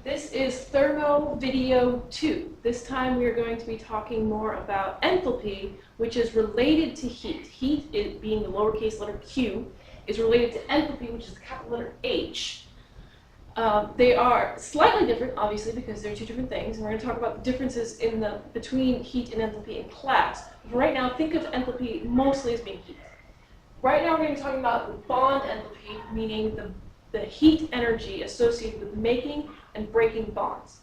This is Thermo video 2. This time we are going to be talking more about enthalpy, which is related to heat. Heat, being the lowercase letter q, is related to enthalpy, which is the capital letter H. They are slightly different, obviously, because they're two different things, and we're going to talk about the differences between heat and enthalpy in class. But right now, think of enthalpy mostly as being heat. Right now we're going to be talking about bond enthalpy, meaning the heat energy associated with making and breaking bonds.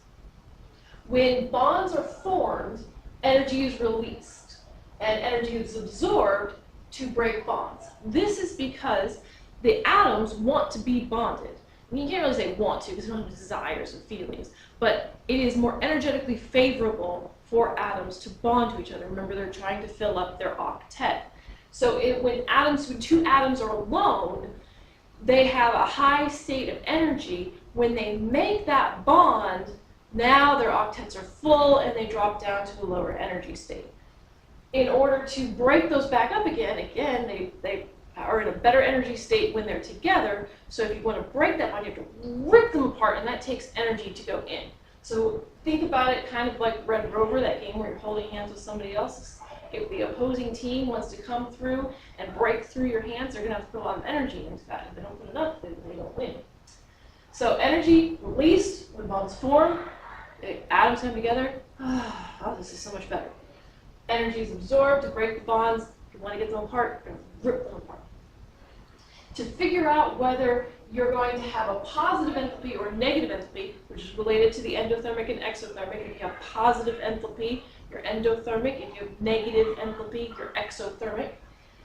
When bonds are formed, energy is released, and energy is absorbed to break bonds. This is because the atoms want to be bonded. I mean, you can't really say want to because we don't have desires and feelings, but it is more energetically favorable for atoms to bond to each other. Remember, they're trying to fill up their octet. So when two atoms are alone, they have a high state of energy. When they make that bond, now their octets are full and they drop down to a lower energy state. In order to break those back up again, they are in a better energy state when they're together. So if you want to break that bond, you have to rip them apart, and that takes energy to go in. So think about it kind of like Red Rover, that game where you're holding hands with somebody else. If the opposing team wants to come through and break through your hands, they're going to have to put a lot of energy into that. If they don't put enough, then they don't win. So energy released when bonds form, the atoms come together. Oh, this is so much better. Energy is absorbed to break the bonds. If you want to get them apart, you're going to rip them apart. To figure out whether you're going to have a positive enthalpy or negative enthalpy, which is related to the endothermic and exothermic. If you have positive enthalpy, you're endothermic. If you have negative enthalpy, you're exothermic.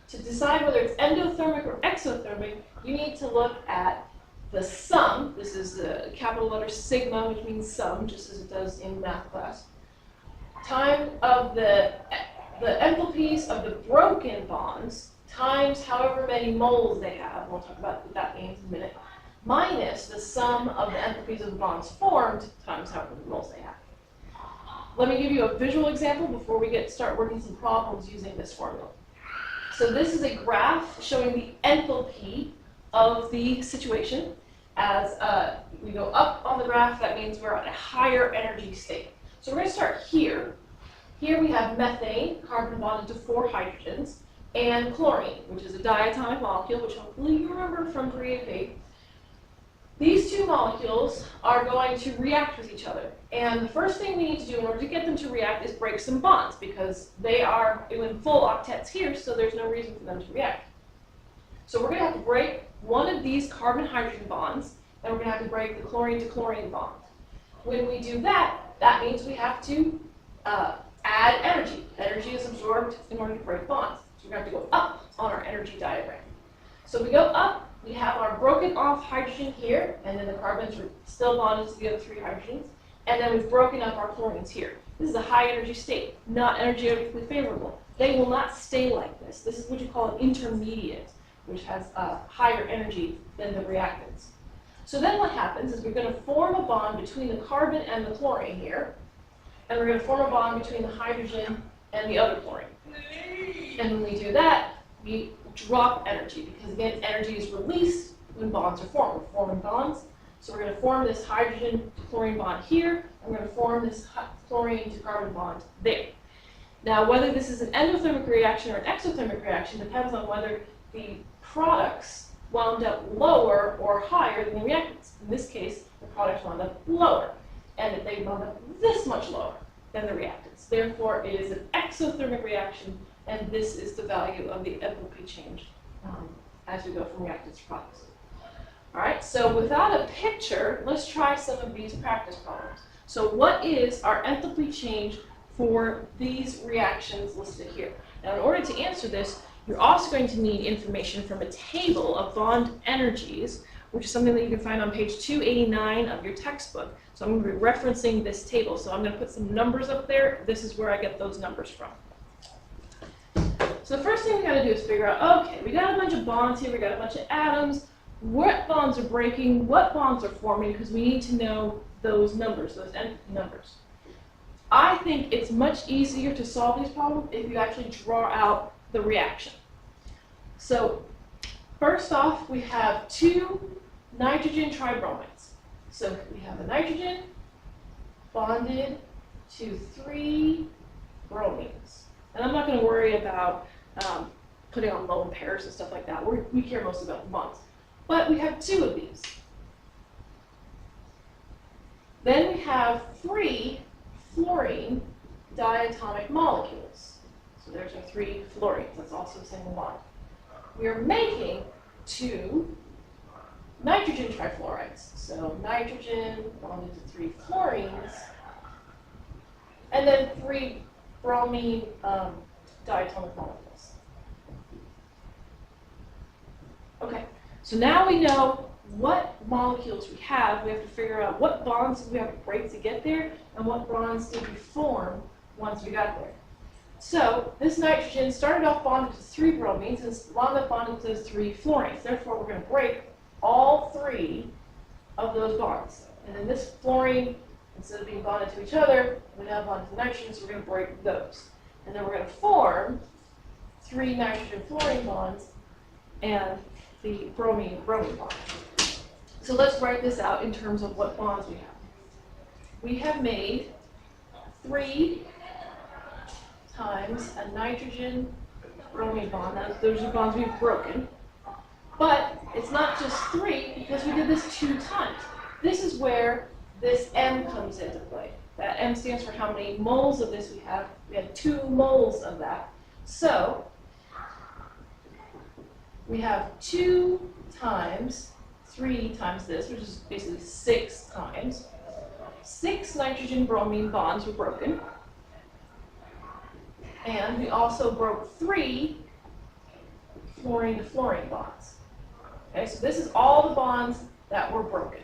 To decide whether it's endothermic or exothermic, you need to look at the sum. This is the capital letter sigma, which means sum, just as it does in math class. Time of the enthalpies of the broken bonds times however many moles they have, we'll talk about what that means in a minute, minus the sum of the enthalpies of the bonds formed times however many moles they have. Let me give you a visual example before we start working some problems using this formula. So this is a graph showing the enthalpy of the situation. As we go up on the graph, that means we're at a higher energy state. So we're going to start here. Here we have methane, carbon bonded to 4 hydrogens, and chlorine, which is a diatomic molecule, which hopefully you remember from 3AP. These two molecules are going to react with each other. And the first thing we need to do in order to get them to react is break some bonds, because they are in full octets here, so there's no reason for them to react. So we're going to have to break one of these carbon-hydrogen bonds, and we're going to have to break the chlorine-to-chlorine bond. When we do that, that means we have to add energy. Energy is absorbed in order to break bonds. So we're going to have to go up on our energy diagram. So we go up, we have our broken off hydrogen here, and then the carbons are still bonded to the other 3 hydrogens, and then we've broken up our chlorines here. This is a high energy state, not energetically favorable. They will not stay like this. This is what you call an intermediate, which has a higher energy than the reactants. So then what happens is we're going to form a bond between the carbon and the chlorine here, and we're going to form a bond between the hydrogen and the other chlorine. And when we do that, we drop energy, because again, energy is released when bonds are formed. We're forming bonds. So we're going to form this hydrogen to chlorine bond here, and we're going to form this chlorine to carbon bond there. Now, whether this is an endothermic reaction or an exothermic reaction depends on whether the products wound up lower or higher than the reactants. In this case, the products wound up lower, and if they wound up this much lower than the reactants. Therefore, it is an exothermic reaction, and this is the value of the enthalpy change as we go from reactants to products. All right, so without a picture, let's try some of these practice problems. So what is our enthalpy change for these reactions listed here? Now, in order to answer this, you're also going to need information from a table of bond energies, which is something that you can find on page 289 of your textbook. So I'm going to be referencing this table. So I'm going to put some numbers up there. This is where I get those numbers from. So the first thing we got to do is figure out, okay, we got a bunch of bonds here, we got a bunch of atoms. What bonds are breaking, what bonds are forming, because we need to know those numbers, those enthalpy numbers. I think it's much easier to solve these problems if you actually draw out the reaction. So first off, we have 2 nitrogen tribromides. So we have a nitrogen bonded to 3 bromines. And I'm not going to worry about putting on lone pairs and stuff like that. We care most about the bonds. But we have 2 of these. Then we have 3 fluorine diatomic molecules. So there's our 3 fluorines. That's also a single bond. We are making 2 nitrogen trifluorides. So nitrogen bonded to 3 fluorines, and then 3 bromine diatomic molecules. Okay, so now we know what molecules we have. We have to figure out what bonds we have to break to get there, and what bonds did we form once we got there. So this nitrogen started off bonded to 3 bromines and wound up bonded to 3 fluorines. Therefore, we're going to break all 3 of those bonds. And then this fluorine, instead of being bonded to each other, we now bonded to nitrogen, so we're going to break those. And then we're going to form 3 nitrogen fluorine bonds and the bromine bond. So let's write this out in terms of what bonds we have. We have made 3 times a nitrogen bromine bond. Now, those are bonds we've broken. But it's not just 3 because we did this 2 times. This is where this M comes into play. That M stands for how many moles of this we have. We had 2 moles of that. So we have 2 times 3 times this, which is basically 6 times. 6 nitrogen bromine bonds were broken. And we also broke 3 fluorine to fluorine bonds. Okay, so this is all the bonds that were broken.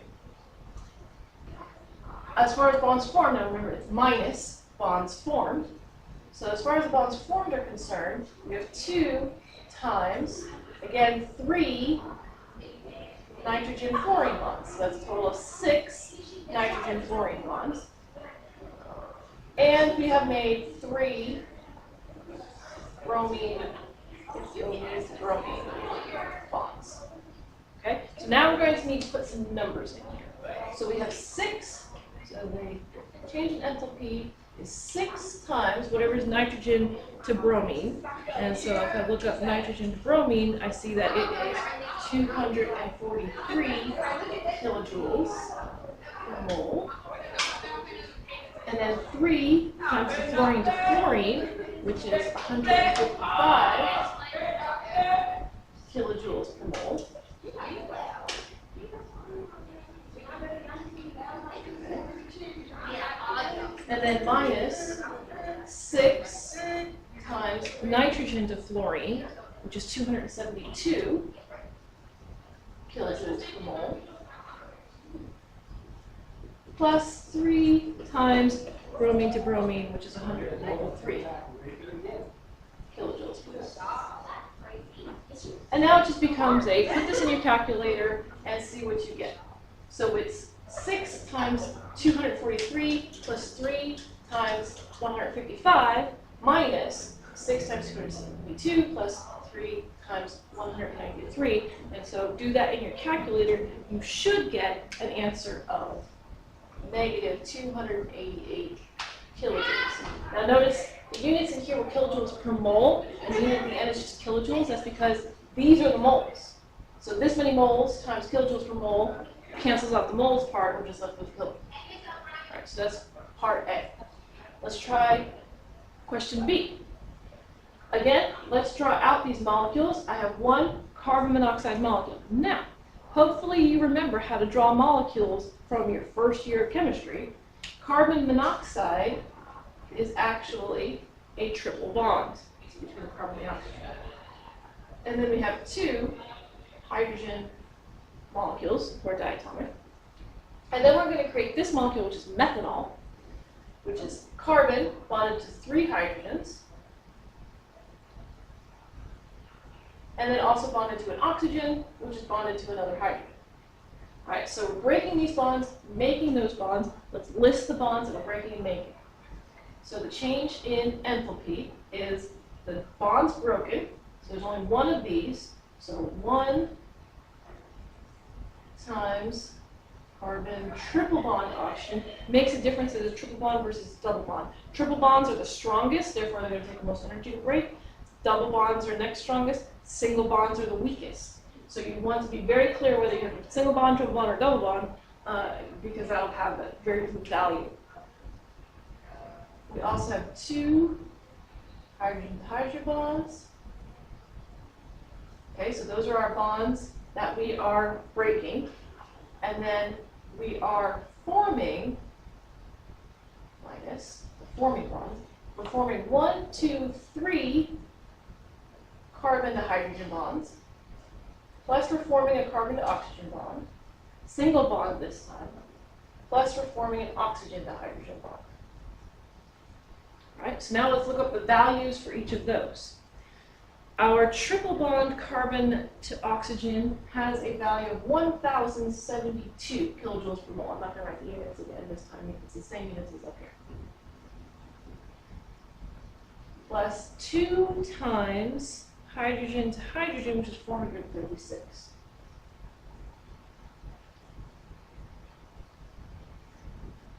As far as bonds formed, now remember it's minus bonds formed. So as far as the bonds formed are concerned, we have 2 times, again, 3 nitrogen fluorine bonds. So that's a total of 6 nitrogen fluorine bonds. And we have made 3 bromine bonds. Okay, so now we're going to need to put some numbers in here. So we have 6, so the change in enthalpy is 6 times whatever is nitrogen to bromine. And so if I look up nitrogen to bromine, I see that it is 243 kilojoules per mole. And then 3 times the fluorine to fluorine, which is 155 kilojoules per mole. And then minus 6 times nitrogen to fluorine, which is 272 kilojoules per mole, plus 3 times bromine to bromine, which is 193 kilojoules per mole. And now it just becomes put this in your calculator and see what you get. So it's 6 times 243 plus 3 times 155 minus 6 times 272 plus 3 times 193. And so do that in your calculator. You should get an answer of negative 288 kilojoules. Now notice the units in here were kilojoules per mole, and the unit at the end is just kilojoules. That's because these are the moles. So this many moles times kilojoules per mole cancels out the moles part. We're just left with kilojoules. All right, so that's part A. Let's try question B. Again, let's draw out these molecules. I have 1 carbon monoxide molecule. Now, hopefully you remember how to draw molecules from your first year of chemistry. Carbon monoxide is actually a triple bond between the carbon and the oxygen. And then we have 2 hydrogen molecules, or diatomic. And then we're going to create this molecule, which is methanol, which is carbon bonded to 3 hydrogens, and then also bonded to an oxygen, which is bonded to another hydrogen. All right, so we're breaking these bonds, making those bonds. Let's list the bonds that we're breaking and making. So the change in enthalpy is the bonds broken. So there's only 1 of these. So 1 times carbon, triple bond to oxygen. Makes a difference in a triple bond versus double bond. Triple bonds are the strongest, therefore they're going to take the most energy to break. Double bonds are next strongest. Single bonds are the weakest. So you want to be very clear whether you have a single bond, triple bond, or double bond, because that'll have a very different value. We also have two hydrogen to hydrogen bonds. Okay, so those are our bonds that we are breaking. And then we are forming, minus the forming bond, we're forming 1, 2, 3 carbon to hydrogen bonds. Plus we're forming a carbon to oxygen bond. Single bond this time. Plus we're forming an oxygen to hydrogen bond. All right, so now let's look up the values for each of those. Our triple bond carbon to oxygen has a value of 1,072 kilojoules per mole. I'm not going to write the units again this time. It's the same units as up here. Plus 2 times hydrogen to hydrogen, which is 436.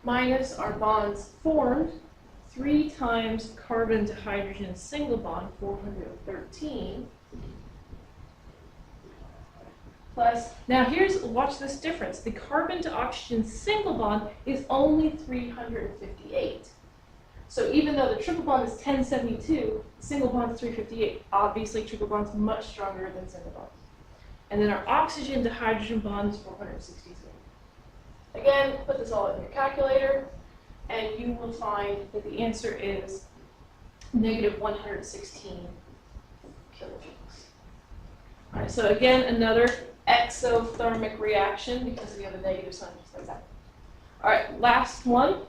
Minus our bonds formed, 3 times carbon to hydrogen single bond, 413. Plus, now watch this difference. The carbon to oxygen single bond is only 358. So even though the triple bond is 1072, the single bond is 358. Obviously, triple bond is much stronger than single bond. And then our oxygen to hydrogen bond is 463. Again, put this all in your calculator, and you will find that the answer is negative 116 kilojoules. All right, so again, another exothermic reaction because we have a negative sign just like that. All right, last one.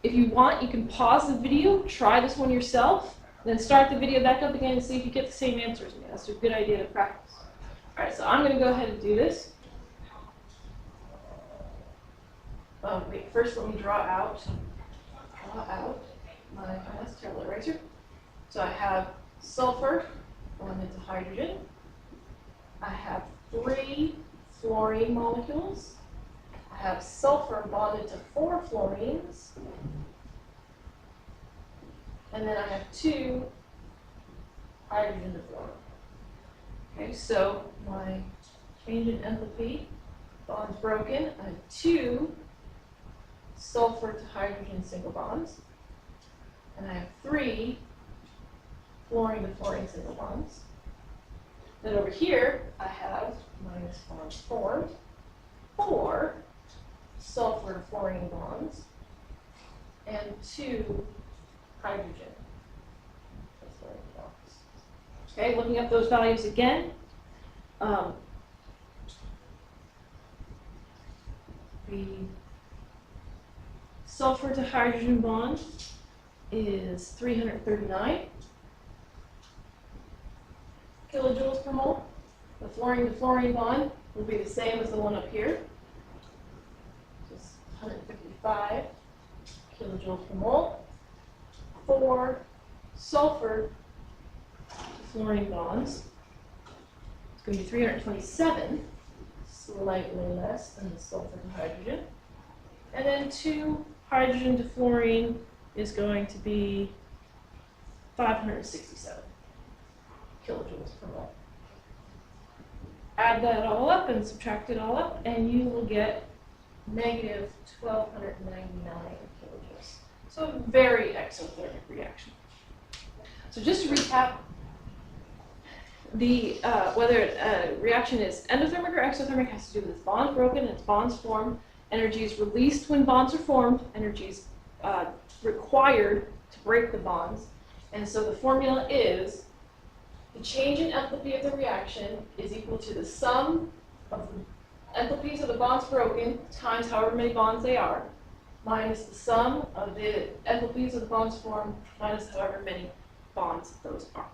If you want, you can pause the video, try this one yourself, then start the video back up again and see if you get the same answers. That's a good idea to practice. All right, so I'm going to go ahead and do this. First, let me draw out my tablet eraser. So I have sulfur bonded to hydrogen. I have 3 fluorine molecules. I have sulfur bonded to 4 fluorines. And then I have 2 hydrogen to fluorine. Okay, so my change in enthalpy, bonds broken. I have 2 sulfur to hydrogen single bonds. And I have 3 fluorine to fluorine single bonds. Then over here, I have minus bonds formed, 4 sulfur to fluorine bonds, and 2 hydrogen to fluorine bonds. Okay, looking up those values again. The sulfur to hydrogen bond is 339 kilojoules per mole. The fluorine to fluorine bond will be the same as the one up here, just 155 kilojoules per mole. 4 sulfur to fluorine bonds, it's going to be 327, slightly less than the sulfur to hydrogen. And then 2 hydrogen to fluorine is going to be 567 kilojoules per mole. Add that all up and subtract it all up, and you will get negative 1,299 kilojoules. So a very exothermic reaction. So just to recap, whether a reaction is endothermic or exothermic has to do with its bonds broken and its bonds formed. Energy is released when bonds are formed. Energy is required to break the bonds. And so the formula is the change in enthalpy of the reaction is equal to the sum of the enthalpies of the bonds broken times however many bonds they are, minus the sum of the enthalpies of the bonds formed minus however many bonds those are.